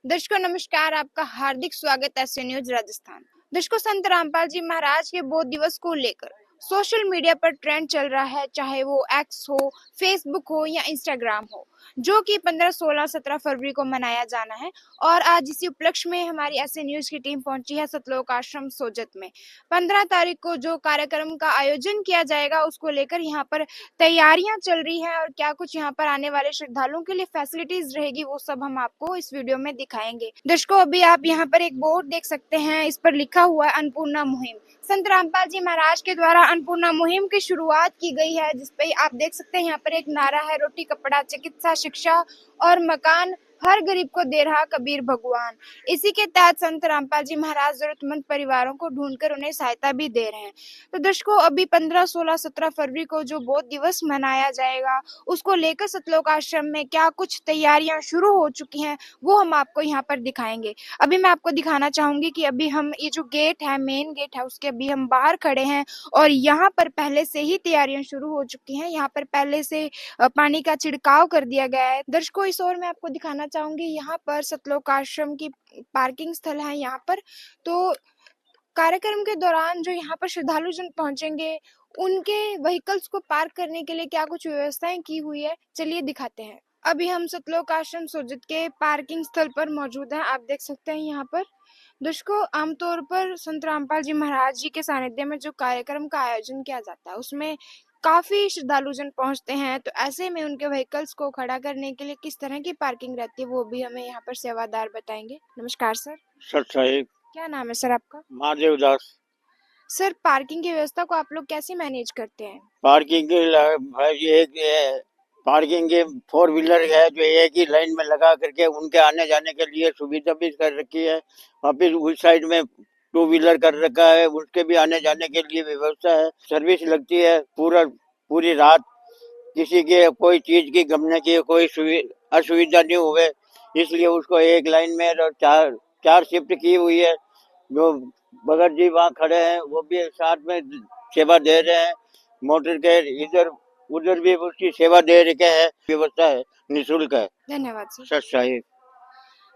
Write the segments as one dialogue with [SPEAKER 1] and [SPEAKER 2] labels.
[SPEAKER 1] दर्शकों नमस्कार, आपका हार्दिक स्वागत है न्यूज राजस्थान। दर्शकों, संत रामपाल जी महाराज के बोध दिवस को लेकर सोशल मीडिया पर ट्रेंड चल रहा है, चाहे वो एक्स हो, फेसबुक हो या इंस्टाग्राम हो, जो कि 15, 16, 17 फरवरी को मनाया जाना है। और आज इसी उपलक्ष्य में हमारी ऐसे न्यूज की टीम पहुंची है सतलोक आश्रम सोजत में। 15 तारीख को जो कार्यक्रम का आयोजन किया जाएगा उसको लेकर यहाँ पर तैयारियां चल रही हैं और क्या कुछ यहाँ पर आने वाले श्रद्धालुओं के लिए फैसिलिटीज रहेगी वो सब हम आपको इस वीडियो में दिखाएंगे। दर्शकों, अभी आप यहाँ पर एक बोर्ड देख सकते हैं, इस पर लिखा हुआ है अन्नपूर्णा मुहिम। संत रामपाल जी महाराज के द्वारा अन्नपूर्णा मुहिम की शुरुआत की गई है, जिसपे आप देख सकते हैं यहाँ पर एक नारा है, रोटी कपड़ा चिकित्सा शिक्षा और मकान हर गरीब को दे रहा कबीर भगवान। इसी के तहत संत रामपाल जी महाराज जरूरतमंद परिवारों को ढूंढकर उन्हें सहायता भी दे रहे हैं। तो दर्शकों, अभी 15, 16, 17 फरवरी को जो बोध दिवस मनाया जाएगा उसको लेकर सतलोक आश्रम में क्या कुछ तैयारियां शुरू हो चुकी हैं वो हम आपको यहाँ पर दिखाएंगे। अभी मैं आपको दिखाना चाहूंगी कि अभी हम ये जो गेट है, मेन गेट है, उसके अभी हम बाहर खड़े हैं और यहाँ पर पहले से ही तैयारियां शुरू हो चुकी हैं। यहाँ पर पहले से पानी का छिड़काव कर दिया गया है। दर्शकों, इस ओर मैं आपको दिखाना चाहूंगी, यहाँ पर सतलोक आश्रम की पार्किंग स्थल है। यहाँ पर तो कार्यक्रम के दौरान जो यहाँ पर श्रद्धालु जन पहुंचेंगे उनके व्हीकल्स को पार्क करने के लिए क्या कुछ व्यवस्थाएं की हुई है, चलिए दिखाते हैं। अभी हम सतलोक आश्रम सोजत के पार्किंग स्थल पर मौजूद हैं। आप देख सकते हैं यहाँ पर दर्शकों, आमतौर पर संत रामपाल जी महाराज जी के सानिध्य में जो कार्यक्रम का आयोजन किया जाता है उसमें काफी श्रद्धालु जन पहुंचते हैं। तो ऐसे में उनके व्हीकल्स को खड़ा करने के लिए किस तरह की पार्किंग रहती है वो भी हमें यहाँ पर सेवादार बताएंगे। नमस्कार सर।
[SPEAKER 2] साहेब,
[SPEAKER 1] क्या नाम है सर आपका?
[SPEAKER 2] महादेव दास।
[SPEAKER 1] सर, पार्किंग की व्यवस्था को आप लोग कैसे मैनेज करते हैं?
[SPEAKER 2] पार्किंग की पार्किंग के 4 व्हीलर है जो एक ही लाइन में लगा करके उनके आने जाने के लिए सुविधा भी कर रखी है। और फिर उस साइड में 2 व्हीलर कर रखा है, उसके भी आने जाने के लिए व्यवस्था है। सर्विस लगती है पूरी रात। किसी के कोई चीज की गमने की कोई असुविधा नहीं हुए, इसलिए उसको एक लाइन में और चार शिफ्ट की हुई है। जो भगत जी वहाँ खड़े हैं वो भी साथ में सेवा दे रहे हैं। मोटर के इधर उधर भी उसकी सेवा दे रहे हैं, व्यवस्था है, निःशुल्क है।
[SPEAKER 1] धन्यवाद सर।
[SPEAKER 2] सच साहिब।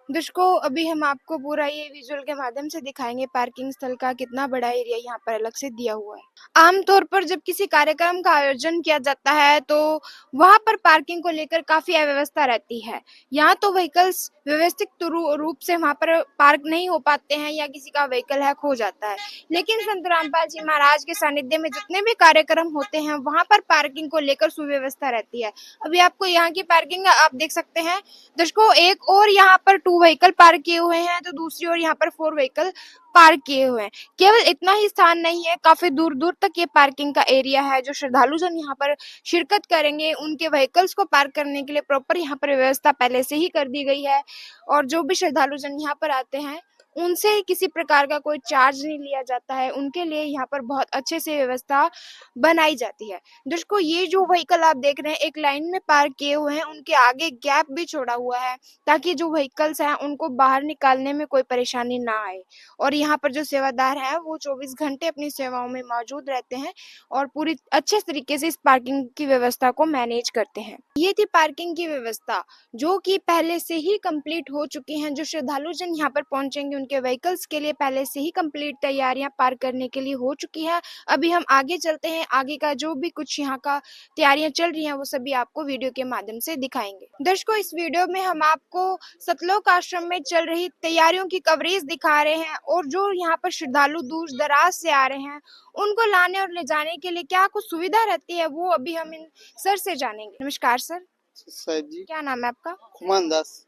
[SPEAKER 1] दर्शकों, अभी हम आपको पूरा ये विजुअल के माध्यम से दिखाएंगे पार्किंग स्थल का कितना बड़ा एरिया यहाँ पर अलग से दिया हुआ है। आमतौर पर जब किसी कार्यक्रम का आयोजन किया जाता है तो वहां पर पार्किंग को लेकर काफी अव्यवस्था रहती है। यहाँ तो व्हीकल्स व्यवस्थित रूप से वहां पर पार्क नहीं हो पाते हैं या किसी का व्हीकल है खो जाता है। लेकिन संत रामपाल जी महाराज के सानिध्य में जितने भी कार्यक्रम होते हैं वहां पर पार्किंग को लेकर सुव्यवस्था रहती है। अभी आपको यहाँ की पार्किंग आप देख सकते हैं। दर्शकों, एक और यहाँ पर 2 व्हीकल पार्क किए हुए हैं तो दूसरी ओर यहाँ पर 4 व्हीकल पार्क किए हुए हैं। केवल इतना ही स्थान नहीं है, काफी दूर दूर तक ये पार्किंग का एरिया है। जो श्रद्धालु जन यहाँ पर शिरकत करेंगे उनके व्हीकल्स को पार्क करने के लिए प्रॉपर यहाँ पर व्यवस्था पहले से ही कर दी गई है। और जो भी श्रद्धालु जन यहाँ पर आते हैं उनसे किसी प्रकार का कोई चार्ज नहीं लिया जाता है, उनके लिए यहाँ पर बहुत अच्छे से व्यवस्था बनाई जाती है। दर्शकों, ये जो व्हीकल आप देख रहे हैं एक लाइन में पार्क किए हुए हैं, उनके आगे गैप भी छोड़ा हुआ है ताकि जो व्हीकल्स हैं उनको बाहर निकालने में कोई परेशानी ना आए। और यहाँ पर जो सेवादार हैं वो 24 घंटे अपनी सेवाओं में मौजूद रहते हैं और पूरी अच्छे तरीके से इस पार्किंग की व्यवस्था को मैनेज करते हैं। ये थी पार्किंग की व्यवस्था जो कि पहले से ही कंप्लीट हो चुकी हैं। जो श्रद्धालु जन यहाँ पर पहुंचेंगे उनके व्हीकल्स के लिए पहले से ही कंप्लीट तैयारियां पार्क करने के लिए हो चुकी है। अभी हम आगे चलते हैं, आगे का जो भी कुछ यहाँ का तैयारियां चल रही हैं वो सभी आपको वीडियो के माध्यम से दिखाएंगे। दर्शकों, इस वीडियो में हम आपको सतलोक आश्रम में चल रही तैयारियों की कवरेज दिखा रहे हैं और जो यहाँ पर श्रद्धालु दूर दराज से आ रहे हैं उनको लाने और ले जाने के लिए क्या कुछ सुविधा रहती है वो अभी हम इन सर से जानेंगे। नमस्कार सर।
[SPEAKER 2] साहिब जी,
[SPEAKER 1] क्या नाम है आपका?
[SPEAKER 2] कुमान दास।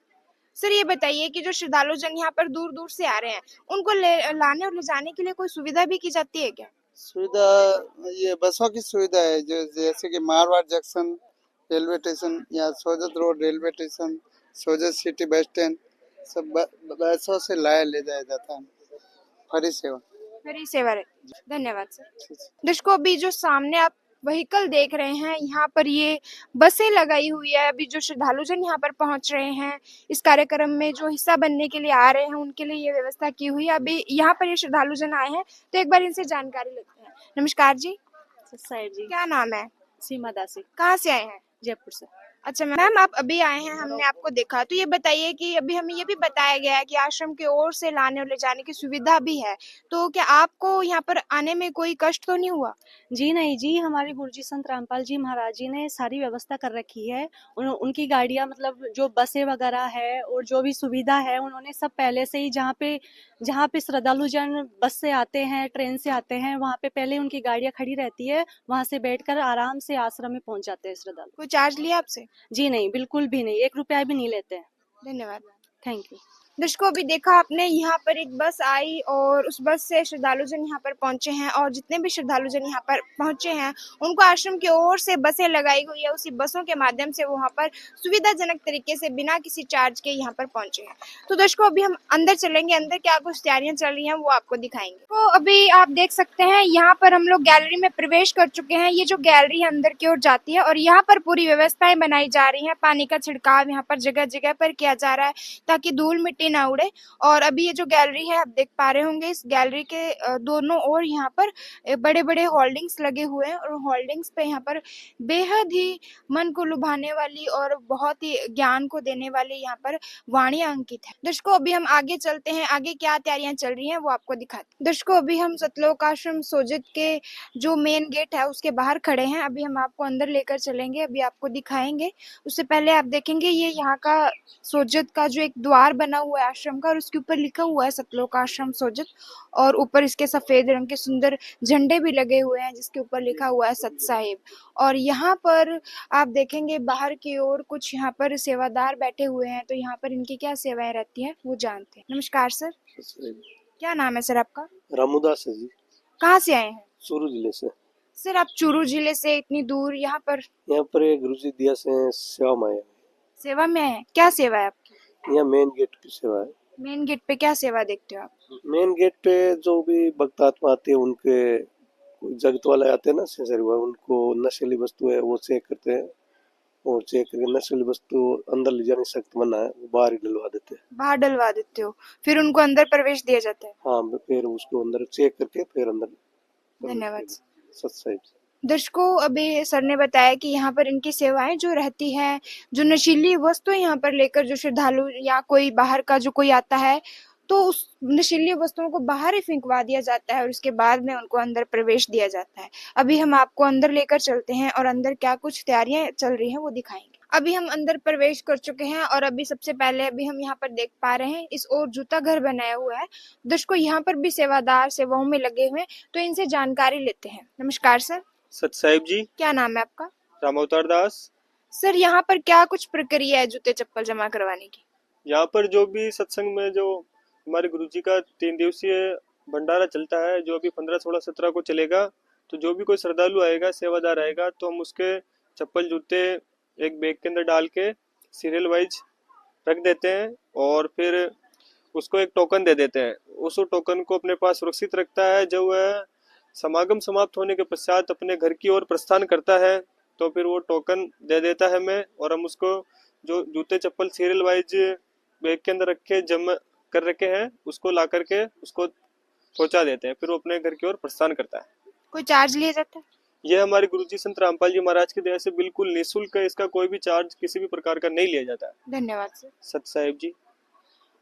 [SPEAKER 1] सर, ये बताइए कि जो श्रद्धालु जन यहाँ पर दूर दूर से आ रहे हैं उनको लाने और ले जाने के लिए कोई सुविधा भी की जाती है क्या?
[SPEAKER 2] सुविधा ये बसों की सुविधा है, जो जैसे कि मारवाड़ जंक्शन रेलवे स्टेशन या Sojat road railway station, Sojat city bus stand, सब बसों से लाया ले जाया जाता है। फ्री सेवा।
[SPEAKER 1] मेरी सेवा रहती है। धन्यवाद सर। दर्शकों, अभी जो सामने आप व्हीकल देख रहे हैं यहाँ पर ये बसें लगाई हुई है। अभी जो श्रद्धालु जन यहाँ पर पहुंच रहे हैं इस कार्यक्रम में जो हिस्सा बनने के लिए आ रहे हैं उनके लिए ये व्यवस्था की हुई है। अभी यहाँ पर ये श्रद्धालु जन आए हैं तो एक बार इनसे जानकारी लेते हैं। नमस्कार जी।
[SPEAKER 3] साहिब जी,
[SPEAKER 1] क्या नाम है?
[SPEAKER 3] सीमा दासी,
[SPEAKER 1] कहाँ से आए हैं?
[SPEAKER 3] जयपुर से।
[SPEAKER 1] अच्छा मैम, आप अभी आए हैं, हमने आपको देखा, तो ये बताइए कि अभी हमें ये भी बताया गया है कि आश्रम की ओर से लाने और ले जाने की सुविधा भी है, तो क्या आपको यहाँ पर आने में कोई कष्ट तो नहीं हुआ?
[SPEAKER 3] जी नहीं जी, हमारे गुरुजी संत रामपाल जी महाराज जी ने सारी व्यवस्था कर रखी है। उनकी गाड़ियाँ मतलब जो बसें वगैरह है और जो भी सुविधा है उन्होंने सब पहले से ही जहाँ पे श्रद्धालु जन बस से आते हैं, ट्रेन से आते हैं, वहाँ पे पहले उनकी गाड़ियाँ खड़ी रहती है, वहाँ से बैठकर आराम से आश्रम में पहुँच जाते हैं श्रद्धालु।
[SPEAKER 1] कोई चार्ज लिया आपसे?
[SPEAKER 3] जी नहीं, बिल्कुल भी नहीं, 1 रुपया भी नहीं लेते हैं।
[SPEAKER 1] धन्यवाद।
[SPEAKER 3] Thank you.
[SPEAKER 1] दर्शकों, अभी देखा आपने, यहाँ पर एक बस आई और उस बस से श्रद्धालुजन यहाँ पर पहुंचे हैं, और जितने भी श्रद्धालुजन यहाँ पर पहुंचे हैं उनको आश्रम की ओर से बसें लगाई हुई है। उसी बसों के माध्यम से वो वहाँ पर सुविधाजनक तरीके से बिना किसी चार्ज के यहाँ पर पहुंचे हैं। तो दर्शकों, अभी हम अंदर चलेंगे, अंदर क्या कुछ तैयारियां चल रही हैं वो आपको दिखाएंगे। तो अभी आप देख सकते हैं, यहाँ पर हम लोग गैलरी में प्रवेश कर चुके हैं। ये जो गैलरी है अंदर की ओर जाती है और यहाँ पर पूरी व्यवस्थाएं बनाई जा रही है। पानी का छिड़काव यहाँ पर जगह जगह पर किया जा रहा है ताकि धूल मिट्टी ना उड़े। और अभी ये जो गैलरी है आप देख पा रहे होंगे, इस गैलरी के दोनों ओर यहाँ पर बड़े बड़े होल्डिंग्स लगे हुए हैं, और होल्डिंग्स पे यहाँ पर बेहद ही मन को लुभाने वाली और बहुत ही ज्ञान को देने वाली यहाँ पर वाणियां अंकित है। दर्शकों, अभी हम आगे चलते हैं, आगे क्या तैयारियां चल रही हैं वो आपको दिखाते हैं। दर्शकों, अभी हम सतलोक आश्रम सोजित के जो मेन गेट है उसके बाहर खड़े हैं। अभी हम आपको अंदर लेकर चलेंगे, अभी आपको दिखाएंगे। उससे पहले आप देखेंगे ये यहाँ का सोजित का जो एक द्वार बना हुआ है आश्रम का, और उसके ऊपर लिखा हुआ है सतलोक आश्रम सोजित, और ऊपर इसके सफेद रंग के सुंदर झंडे भी लगे हुए हैं जिसके ऊपर लिखा हुआ है सत साहिब। और यहाँ पर आप देखेंगे बाहर की ओर कुछ यहाँ पर सेवादार बैठे हुए हैं, तो यहाँ पर इनकी क्या सेवाएं रहती हैं वो जानते हैं। नमस्कार सर, क्या नाम है सर आपका?
[SPEAKER 4] रामूदास है जी।
[SPEAKER 1] कहाँ से आए हैं?
[SPEAKER 4] चूरू जिले से।
[SPEAKER 1] सर आप चूरू जिले से इतनी दूर यहाँ पर
[SPEAKER 4] गुरुजी दिया से सेवा में आए हैं।
[SPEAKER 1] सेवा में है? क्या सेवा है आपकी?
[SPEAKER 4] यहाँ मेन गेट की सेवा है।
[SPEAKER 1] मेन गेट पे क्या सेवा देखते हो आप?
[SPEAKER 4] मेन गेट पे जो भी भक्त आत्मा आते हैं उनके जगत वाले आते हैं ना सेंसर हुआ, उनको नशीली वस्तु है वो चेक करते हैं, और चेक करके नशीली वस्तु अंदर ले जाने सख्त मना है, वो बाहर ही डलवा देते हैं।
[SPEAKER 1] बाहर डलवा देते हो, फिर उनको अंदर प्रवेश दिया जाता है?
[SPEAKER 4] हाँ, फिर उसको अंदर चेक करके फिर अंदर।
[SPEAKER 1] धन्यवाद।
[SPEAKER 4] सत्साहिब।
[SPEAKER 1] दर्शकों, अभी सर ने बताया कि यहाँ पर इनकी सेवाएं जो रहती है, जो नशीली वस्तु यहाँ पर लेकर जो श्रद्धालु या कोई बाहर का जो कोई आता है, तो उस नशीली वस्तुओं को बाहर ही फेंकवा दिया जाता है और उसके बाद में उनको अंदर प्रवेश दिया जाता है। अभी हम आपको अंदर लेकर चलते हैं और अंदर क्या कुछ तैयारियां चल रही हैं वो दिखाएंगे। अभी हम अंदर प्रवेश कर चुके हैं और अभी सबसे पहले अभी हम यहाँ पर देख पा रहे हैं इस ओर जूता घर बनाया हुआ है। दर्शकों, यहाँ पर भी सेवादार सेवाओं में लगे हुए हैं, तो इनसे जानकारी लेते हैं। नमस्कार सर।
[SPEAKER 5] सत साहिब जी।
[SPEAKER 1] क्या नाम है आपका?
[SPEAKER 5] रामअवतार दास।
[SPEAKER 1] सर यहाँ पर क्या कुछ प्रक्रिया है जूते चप्पल जमा करवाने की?
[SPEAKER 5] यहाँ पर जो भी सत्संग में जो हमारे गुरुजी का 3 दिवसीय भंडारा चलता है, जो अभी 15, 16, 17 को चलेगा, तो जो भी कोई श्रद्धालु आएगा, सेवादार आएगा, तो हम उसके चप्पल जूते एक बैग के अंदर डाल के सीरियल वाइज रख देते हैं और फिर उसको एक टोकन दे देते हैं। उस टोकन को अपने पास सुरक्षित रखता है। जब वह समागम समाप्त होने के पश्चात अपने घर की ओर प्रस्थान करता है तो फिर वो टोकन दे देता है हमें, और हम उसको जो जूते चप्पल सीरियल वाइज बैग के अंदर रखे जमा कर रखे हैं उसको ला करके उसको पहुंचा देते हैं, फिर वो अपने घर की ओर प्रस्थान करता है।
[SPEAKER 1] कोई चार्ज लिया जाता है?
[SPEAKER 5] यह हमारे गुरुजी संत रामपाल जी महाराज की दया से बिल्कुल निःशुल्क है, इसका कोई भी चार्ज किसी भी प्रकार का नहीं लिया जाता है।
[SPEAKER 1] धन्यवाद सर।
[SPEAKER 5] सत साहिब जी।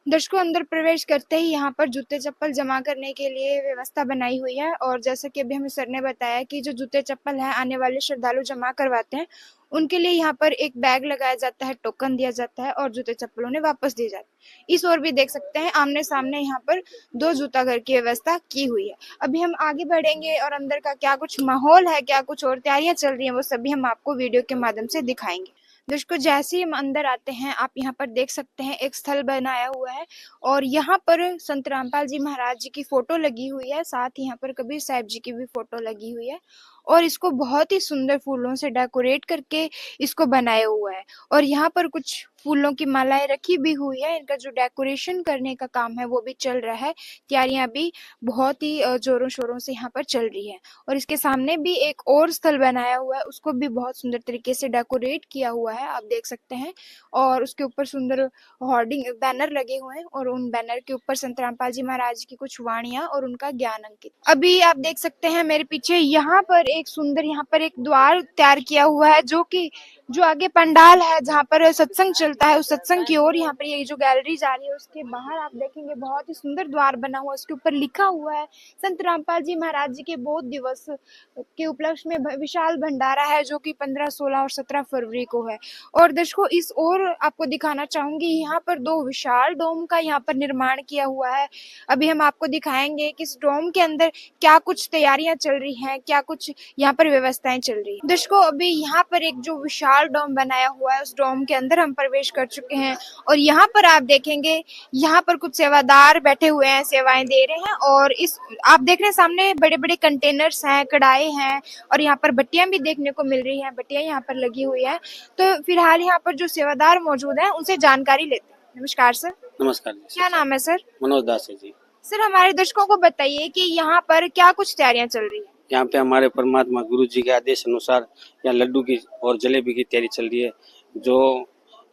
[SPEAKER 1] दर्शकों, अंदर प्रवेश करते ही यहाँ पर जूते चप्पल जमा करने के लिए व्यवस्था बनाई हुई है, और जैसा कि अभी हमें सर ने बताया कि जो जूते चप्पल है आने वाले श्रद्धालु जमा करवाते हैं उनके लिए यहाँ पर एक बैग लगाया जाता है, टोकन दिया जाता है और जूते चप्पल उन्हें वापस दिए जाते हैं। इस ओर भी देख सकते हैं आमने सामने यहाँ पर 2 जूता घर की व्यवस्था की हुई है। अभी हम आगे बढ़ेंगे और अंदर का क्या कुछ माहौल है, क्या कुछ और तैयारियां चल रही हैं, वो सभी हम आपको वीडियो के माध्यम से दिखाएंगे। दर्शकों, जैसे ही हम अंदर आते हैं आप यहाँ पर देख सकते हैं एक स्थल बनाया हुआ है, और यहाँ पर संत रामपाल जी महाराज जी की फोटो लगी हुई है, साथ ही यहाँ पर कबीर साहिब जी की भी फोटो लगी हुई है, और इसको बहुत ही सुंदर फूलों से डेकोरेट करके इसको बनाया हुआ है। और यहाँ पर कुछ फूलों की मालाएं रखी भी हुई है, इनका जो डेकोरेशन करने का काम है वो भी चल रहा है। तैयारियां भी बहुत ही जोरों शोरों से यहाँ पर चल रही है। और इसके सामने भी एक और स्थल बनाया हुआ है, उसको भी बहुत सुंदर तरीके से डेकोरेट किया हुआ है, आप देख सकते हैं। और उसके ऊपर सुंदर होर्डिंग बैनर लगे हुए हैं, और उन बैनर के ऊपर संत रामपाल जी महाराज की कुछ वाणियां और उनका ज्ञान अंकित। अभी आप देख सकते हैं मेरे पीछे यहाँ पर एक सुंदर यहाँ पर एक द्वार तैयार किया हुआ है, जो कि जो आगे पंडाल है जहाँ पर सत्संग चलता है, उस सत्संग की ओर यहाँ पर ये जो गैलरी जा रही है उसके बाहर आप देखेंगे बहुत ही सुंदर द्वार बना हुआ है। उसके ऊपर लिखा हुआ है संत रामपाल जी महाराज जी के बोध दिवस के उपलक्ष्य में विशाल भंडारा है, जो कि 15, 16 और 17 फरवरी को है। और दर्शकों इस ओर आपको दिखाना चाहूंगी, यहाँ पर 2 विशाल डोम का यहाँ पर निर्माण किया हुआ है। अभी हम आपको दिखाएंगे कि इस डोम के अंदर क्या कुछ तैयारियां चल रही हैं, क्या कुछ यहाँ पर व्यवस्थाएं चल रही है। दर्शकों अभी यहाँ पर एक जो विशाल डोम बनाया हुआ है उस डोम के अंदर हम प्रवेश कर चुके हैं और यहाँ पर आप देखेंगे यहाँ पर कुछ सेवादार बैठे हुए हैं, सेवाएं दे रहे हैं। और इस आप देख रहे हैं सामने बड़े बड़े कंटेनर्स हैं, कढ़ाई हैं और यहाँ पर बत्तियां भी देखने को मिल रही हैं, बत्तियां यहाँ पर लगी हुई है। तो फिलहाल यहाँ पर जो सेवादार मौजूद है उनसे जानकारी लेते हैं। नमस्कार सर।
[SPEAKER 6] नमस्कार जी।
[SPEAKER 1] क्या नाम है सर?
[SPEAKER 6] मनोज दास है जी।
[SPEAKER 1] सर हमारे दर्शकों को बताइए कि यहाँ पर क्या कुछ तैयारियां चल रही है?
[SPEAKER 6] यहाँ पे हमारे परमात्मा गुरु जी के आदेश अनुसार यहाँ लड्डू की और जलेबी की तैयारी चल रही है। जो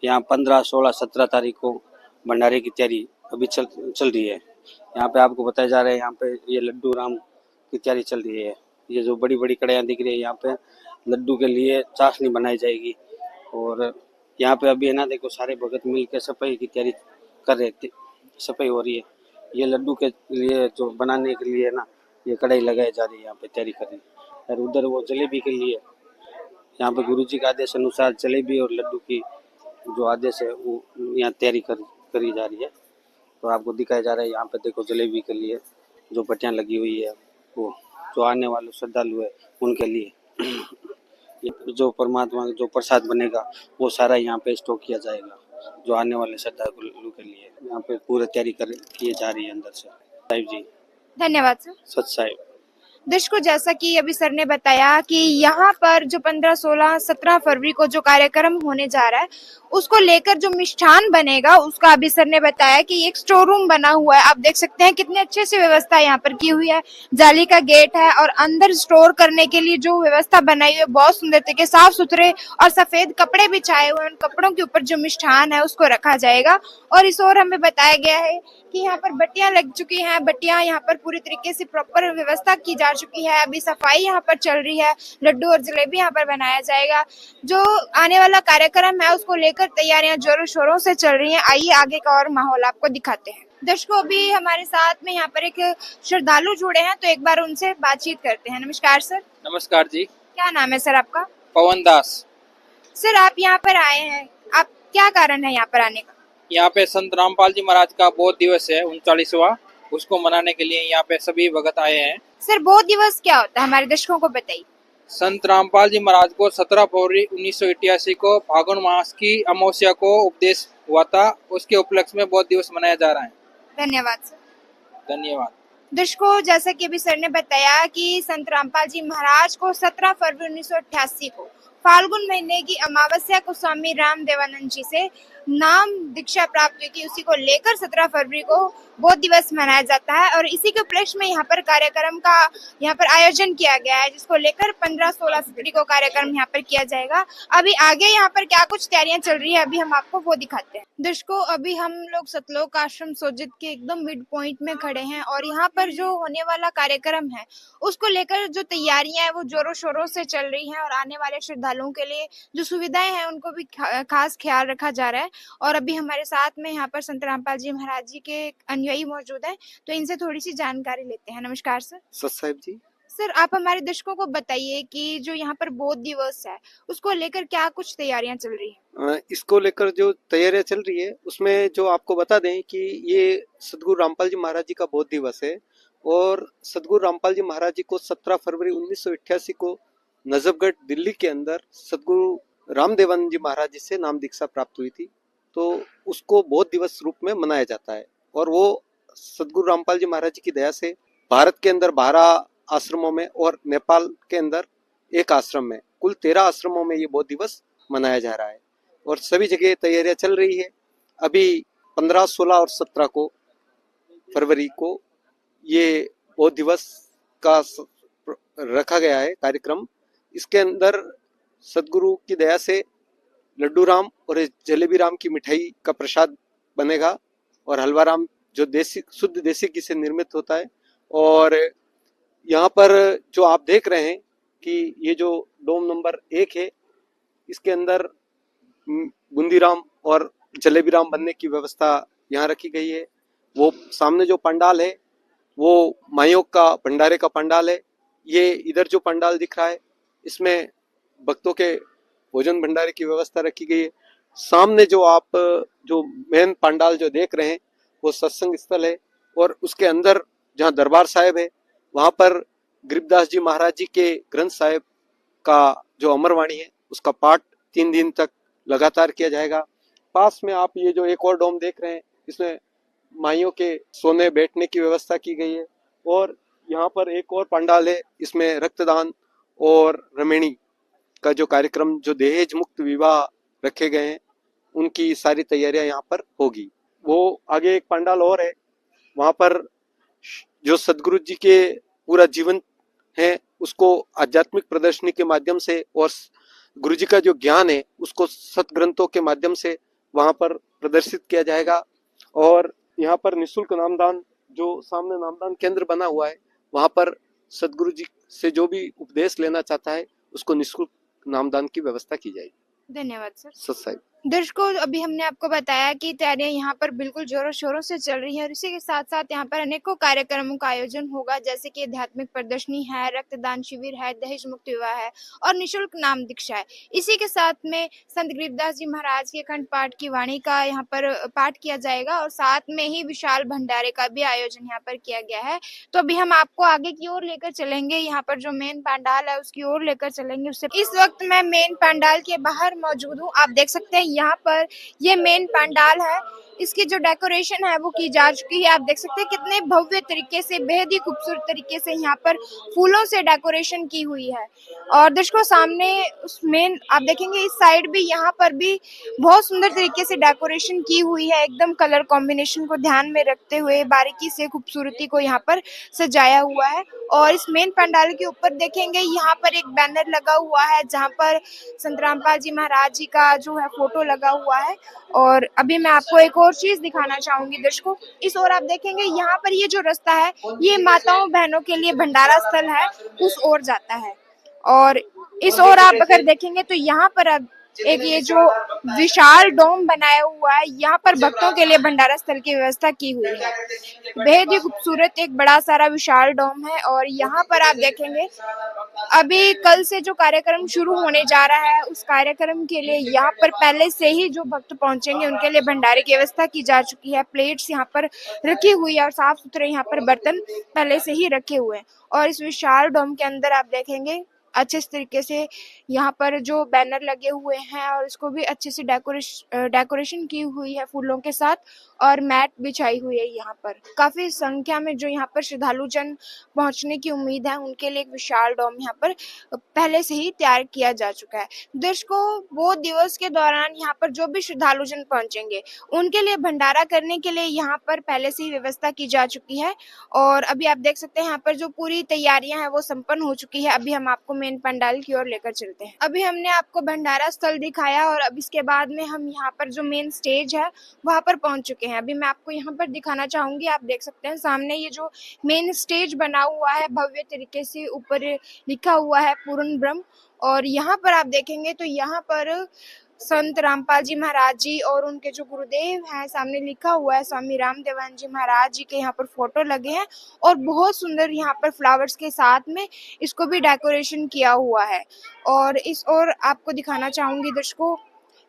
[SPEAKER 6] यहाँ 15, 16, 17 तारीख को भंडारे की तैयारी अभी चल रही है। यहाँ पे आपको बताया जा रहा है, यहाँ पे ये लड्डू राम की तैयारी चल रही है। ये जो बड़ी बड़ी कढ़ाइयाँ दिख रही है, यहाँ पे लड्डू के लिए चाशनी बनाई जाएगी। और यहाँ पे अभी है ना, देखो सारे भगत मिल के सफाई की तैयारी कर रहे थे, सफाई हो रही है। ये लड्डू के लिए जो बनाने के लिए ना ये कढ़ाई लगाई जा रही है, यहाँ पे तैयारी कर रही है। और उधर वो जलेबी के लिए यहाँ पे गुरुजी के आदेश अनुसार जलेबी और लड्डू की जो आदेश है वो यहाँ तैयारी करी जा रही है। तो आपको दिखाया जा रहा है, यहाँ पे देखो जलेबी के लिए जो पट्टियाँ लगी हुई है वो जो आने वाले श्रद्धालु है उनके लिए जो परमात्मा जो प्रसाद बनेगा वो सारा यहाँ पे स्टॉक किया जाएगा। जो आने वाले श्रद्धालु के लिए यहाँ पे पूरी तैयारी की जा रही है अंदर से। साहिब जी
[SPEAKER 1] धन्यवाद सर।
[SPEAKER 6] सच साहिब।
[SPEAKER 1] दर्शकों जैसा कि अभी सर ने बताया कि यहाँ पर जो 15, 16, 17 फरवरी को जो कार्यक्रम होने जा रहा है उसको लेकर जो मिष्ठान बनेगा उसका अभी सर ने बताया कि एक स्टोर रूम बना हुआ है। आप देख सकते हैं कितने अच्छे से व्यवस्था यहाँ पर की हुई है। जाली का गेट है और अंदर स्टोर करने के लिए जो व्यवस्था बनाई हुई है बहुत सुंदर तरीके, साफ सुथरे और सफेद कपड़े बिछाए हुए हैं। उन कपड़ों के ऊपर जो मिष्ठान है उसको रखा जाएगा। और इस ओर हमें बताया गया है कि यहाँ पर बत्तियां लग चुकी हैं, बत्तियां यहाँ पर पूरी तरीके से प्रॉपर व्यवस्था की जा चुकी है। अभी सफाई यहाँ पर चल रही है, लड्डू और जलेबी यहाँ पर बनाया जाएगा। जो आने वाला कार्यक्रम है उसको लेकर तैयारियां जोरों शोरों से चल रही हैं। आइए आगे का और माहौल आपको दिखाते हैं। दर्शकों अभी हमारे साथ में यहाँ पर एक श्रद्धालु जुड़े हैं, तो एक बार उनसे बातचीत करते हैं। नमस्कार सर।
[SPEAKER 7] नमस्कार जी।
[SPEAKER 1] क्या नाम है सर आपका?
[SPEAKER 7] पवन दास।
[SPEAKER 1] सर आप यहाँ पर आए हैं, आप क्या कारण है यहाँ पर आने का?
[SPEAKER 7] यहाँ पे संत रामपाल जी महाराज का बोध दिवस है 39वां, उसको मनाने के लिए यहाँ पे सभी भगत आए हैं।
[SPEAKER 1] सर बोध दिवस क्या होता है हमारे दर्शकों को बताइए।
[SPEAKER 7] संत रामपाल जी महाराज को 17 फरवरी 1988 को फागुन मास की अमावस्या को उपदेश हुआ था, उसके उपलक्ष्य में बोध दिवस मनाया जा रहा है।
[SPEAKER 1] धन्यवाद सर।
[SPEAKER 7] धन्यवाद।
[SPEAKER 1] दर्शकों जैसा कि अभी सर ने बताया कि संत रामपाल जी महाराज को 17 फरवरी 1988 को फाल्गुन महीने की अमावस्या को स्वामी राम देवानंद जी से नाम दीक्षा प्राप्त हुई थी। उसी को लेकर 17 फरवरी को बोध दिवस मनाया जाता है और इसी के उपलक्ष्य में यहाँ पर कार्यक्रम का यहाँ पर आयोजन किया गया है, जिसको लेकर 15, 16 फरवरी को कार्यक्रम यहाँ पर किया जाएगा। अभी आगे यहाँ पर क्या कुछ तैयारियां चल रही है अभी हम आपको वो दिखाते हैं। दर्शकों अभी हम लोग सतलोक आश्रम सोजित के एकदम मिड पॉइंट में खड़े हैं और यहाँ पर जो होने वाला कार्यक्रम है उसको लेकर जो तैयारियां है वो जोरों शोरों से चल रही है और आने वाले श्रद्धालुओं के लिए जो सुविधाएं हैं उनको भी खास ख्याल रखा जा रहा है। और अभी हमारे साथ में यहाँ पर संत रामपाल जी महाराज जी के अनुयायी मौजूद हैं, तो इनसे थोड़ी सी जानकारी लेते हैं। नमस्कार सर।
[SPEAKER 4] सत साहिब जी।
[SPEAKER 1] सर आप हमारे दर्शकों को बताइए कि जो यहाँ पर बोध दिवस है उसको लेकर क्या कुछ तैयारियां चल रही है?
[SPEAKER 4] इसको लेकर जो तैयारियां चल रही है उसमें जो आपको बता दें कि ये सदगुरु रामपाल जी महाराज जी का बोध दिवस है और सदगुरु रामपाल जी महाराज जी को 17 फरवरी 1988 को नजफगढ़ दिल्ली के अंदर सदगुरु रामदेवानंद जी महाराज जी से नाम दीक्षा प्राप्त हुई थी, तो उसको बोध दिवस रूप में मनाया जाता है। और वो सदगुरु रामपाल जी महाराज जी की दया से भारत के अंदर 12 आश्रमों में और नेपाल के अंदर एक आश्रम में कुल 13 आश्रमों में ये बोध दिवस मनाया जा रहा है और सभी जगह तैयारियां चल रही है। अभी 15, 16 और 17 को फरवरी को ये बोध दिवस का रखा गया है कार्यक्रम। इसके अंदर सदगुरु की दया से लड्डू राम और जलेबी राम की मिठाई का प्रसाद बनेगा और हलवा राम जो देसी शुद्ध देसी घी से निर्मित होता है। और यहाँ पर जो आप देख रहे हैं कि ये जो डोम नंबर 1 है इसके अंदर बूंदीराम और जलेबी राम बनने की व्यवस्था यहाँ रखी गई है। वो सामने जो पंडाल है वो माइयों का भंडारे का पंडाल है। ये इधर जो पंडाल दिख रहा है इसमें भक्तों के भोजन भंडारे की व्यवस्था रखी गई है। सामने जो आप जो मेन पंडाल जो देख रहे हैं वो सत्संग स्थल है और उसके अंदर जहाँ दरबार साहिब है वहाँ पर गरीबदास जी महाराज जी के ग्रंथ साहिब का जो अमरवाणी है उसका पाठ 3 दिन तक लगातार किया जाएगा। पास में आप ये जो एक और डोम देख रहे हैं इसमें माइयों के सोने बैठने की व्यवस्था की गई है और यहाँ पर एक और पंडाल है, इसमें रक्तदान और रमेणी का जो कार्यक्रम जो दहेज मुक्त विवाह रखे गए हैं उनकी सारी तैयारियां यहाँ पर होगी। वो आगे एक पंडाल और है, वहाँ पर जो सदगुरु जी के पूरा जीवन है उसको आध्यात्मिक प्रदर्शनी के माध्यम से और गुरु जी का जो ज्ञान है उसको सतग्रंथों के माध्यम से वहाँ पर प्रदर्शित किया जाएगा। और यहाँ पर निःशुल्क नामदान जो सामने नामदान केंद्र बना हुआ है वहाँ पर सदगुरु जी से जो भी उपदेश लेना चाहता है उसको निःशुल्क नामदान की व्यवस्था की जाएगी।
[SPEAKER 1] धन्यवाद सर।
[SPEAKER 4] सत्साई
[SPEAKER 1] दर्शकों, अभी हमने आपको बताया कि तैयारियां यहाँ पर बिल्कुल जोरों शोरों से चल रही हैं और इसी के साथ साथ यहाँ पर अनेकों कार्यक्रमों का आयोजन होगा, जैसे कि आध्यात्मिक प्रदर्शनी है, रक्तदान शिविर है, दहेज मुक्त विवाह है और निःशुल्क नाम दीक्षा है। इसी के साथ में संत गरीबदास जी महाराज के अखंड पाठ की वाणी का यहाँ पर पाठ किया जाएगा और साथ में ही विशाल भंडारे का भी आयोजन यहाँ पर किया गया है। तो अभी हम आपको आगे की ओर लेकर चलेंगे, यहाँ पर जो मेन पंडाल है उसकी ओर लेकर चलेंगे। उससे इस वक्त मैं मेन पंडाल के बाहर मौजूद हूँ। आप देख सकते हैं यहाँ पर ये मेन पंडाल है, इसकी जो डेकोरेशन है वो की जा चुकी है। आप देख सकते हैं कितने भव्य तरीके से, बेहद ही खूबसूरत तरीके से यहाँ पर फूलों से डेकोरेशन की हुई है। और दर्शकों, सामने उस मेन आप देखेंगे इस साइड भी यहाँ पर भी बहुत सुंदर तरीके से डेकोरेशन की हुई है, एकदम कलर कॉम्बिनेशन को ध्यान में रखते हुए बारीकी से खूबसूरती को यहाँ पर सजाया हुआ है। और इस मेन पंडाल के ऊपर देखेंगे यहाँ पर एक बैनर लगा हुआ है जहाँ पर संत रामपाल जी महाराज जी का जो है फोटो लगा हुआ है। और अभी मैं आपको एक और चीज दिखाना चाहूंगी दर्शकों, इस ओर आप देखेंगे यहाँ पर ये जो रास्ता है ये माताओं बहनों के लिए भंडारा स्थल है, उस ओर जाता है। और इस ओर आप अगर देखेंगे तो यहाँ पर अब एक ये जो विशाल डोम बनाया हुआ है, यहाँ पर भक्तों के लिए भंडारा स्थल की व्यवस्था की हुई है। बेहद ही खूबसूरत एक बड़ा सारा विशाल डोम है। और यहाँ पर आप देखेंगे अभी कल से जो कार्यक्रम शुरू होने जा रहा है उस कार्यक्रम के लिए यहाँ पर पहले से ही जो भक्त पहुंचेंगे उनके लिए भंडारे की व्यवस्था की जा चुकी है। प्लेट्स यहाँ पर रखी हुई है और साफ सुथरे यहाँ पर बर्तन पहले से ही रखे हुए हैं। और इस विशाल डोम के अंदर आप देखेंगे अच्छे तरीके से यहाँ पर जो बैनर लगे हुए हैं और इसको भी अच्छे से डेकोरेशन की हुई है फूलों के साथ, और मैट बिछाई हुई है। यहाँ पर काफी संख्या में जो यहाँ पर श्रद्धालु जन पहुंचने की उम्मीद है उनके लिए एक विशाल डोम यहाँ पर पहले से ही तैयार किया जा चुका है। दर्शकों, वो दिवस के दौरान यहाँ पर जो भी श्रद्धालु जन पहुंचेंगे उनके लिए भंडारा करने के लिए यहाँ पर पहले से ही व्यवस्था की जा चुकी है। और अभी आप देख सकते हैं यहाँ पर जो पूरी तैयारियां हैं वो संपन्न हो चुकी है। अभी हम आपको मेन पंडाल की ओर लेकर चलते हैं। अभी हमने आपको भंडारा स्थल दिखाया और अब इसके बाद में हम यहाँ पर जो मेन स्टेज है वहां पर पहुंच चुके हैं। अभी मैं आपको यहाँ पर दिखाना चाहूंगी। आप देख सकते हैं सामने ये जो मेन स्टेज बना हुआ है भव्य तरीके से, ऊपर लिखा हुआ है पूर्ण ब्रह्म। और यहाँ पर आप देखेंगे तो यहाँ पर संत रामपाल जी महाराज जी और उनके जो गुरुदेव हैं सामने लिखा हुआ है स्वामी रामदेवान जी महाराज जी के यहाँ पर फोटो लगे हैं और बहुत सुंदर यहाँ पर फ्लावर्स के साथ में इसको भी डेकोरेशन किया हुआ है। और इस और आपको दिखाना चाहूंगी दर्शकों,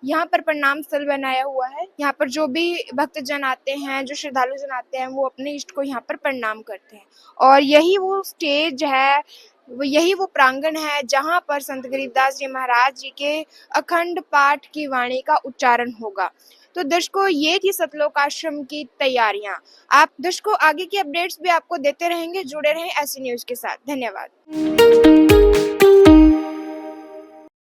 [SPEAKER 1] यहाँ पर प्रणाम स्थल बनाया हुआ है। यहाँ पर जो भी भक्त जन आते हैं, जो श्रद्धालु जन आते हैं, वो अपने इष्ट को यहाँ पर प्रणाम करते हैं। और यही वो स्टेज है, यही वो प्रांगण है जहाँ पर संत गरीबदास जी महाराज जी के अखंड पाठ की वाणी का उच्चारण होगा। तो दर्शकों, ये थी सतलोक आश्रम की तैयारियां। आप दर्शकों आगे की अपडेट्स भी आपको देते रहेंगे, जुड़े रहें ऐसी न्यूज के साथ। धन्यवाद।